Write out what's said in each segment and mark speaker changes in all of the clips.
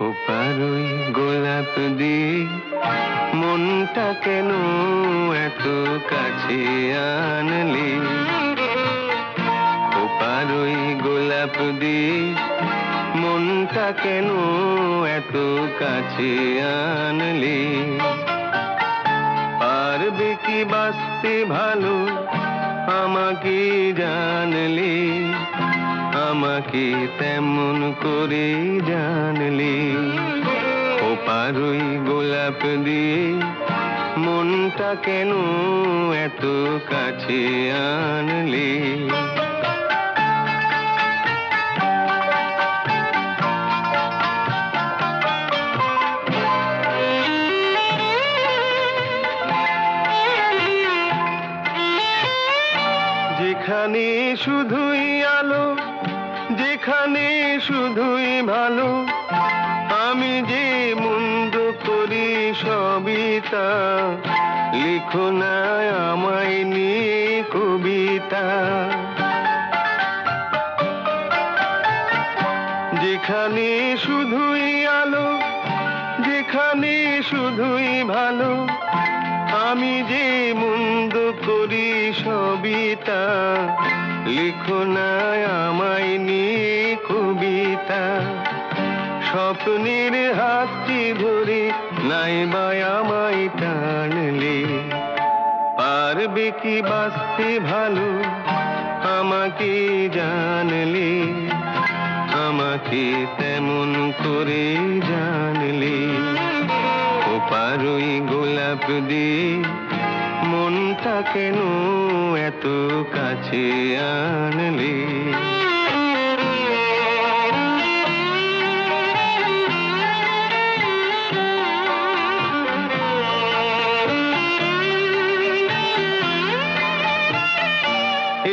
Speaker 1: খোপার ওই গোলাপ দিয়ে মনটা কেন এত কাছে আনলি? খোপার ওই গোলাপ দিয়ে মনটা কেন এত কাছে আনলি? পারবে কি বাঁচতে ভালো আমাকে জানলি? আমাকে তেমন করে জানলি? খোপার ওই গোলাপ দিয়ে মনটা কেন এত কাছে আনলি? যেখানে শুধুই আলো, যেখানে শুধুই ভালো, আমি যে মন্দ করি সবই তা। লিখো না আমায় নিয়ে কবিতা। যেখানে শুধুই আলো, যেখানে শুধুই ভালো, আমি যে মন্দ করি সবই তা। লিখো না আমায় নিয়ে কবিতা। স্বপ্নের হাতটি ধরে নাইবা আমায় টানলে? পারবে কি বাঁচতে ভালো আমাকে জানলে? আমাকে তেমন করে জানলে? খোপার ওই গোলাপ দিয়ে মনটা কেন এত কাছে আনলে?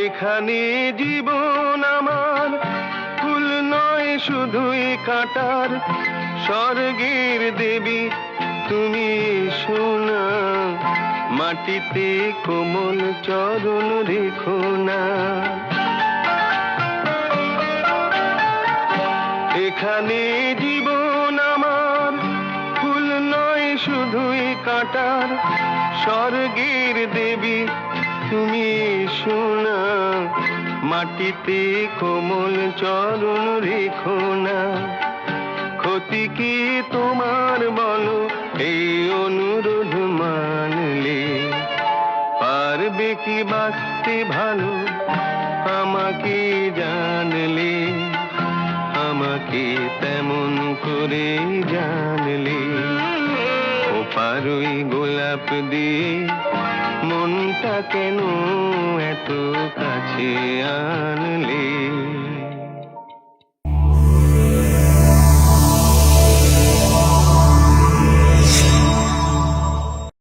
Speaker 1: এখানে জীবন আমার ফুল নয় শুধুই কাঁটার। স্বর্গের দেবী তুমি সোনা, মাটিতে কোমল চরণ রেখো না। এখানে জীবন আমার ফুল নয় শুধুই কাঁটার। স্বর্গের দেবী তুমি সোনা, মাটিতে কোমল চরণ রেখো না। ক্ষতি কি তোমার বলো এই অনুরোধ মানলে? পারবে কি বাঁচতে ভালো আমাকে জানলে? আমাকে তেমন করে জানলে? খোপার ওই গোলাপ দিয়ে মনটা কেন এত কাছে আনলে?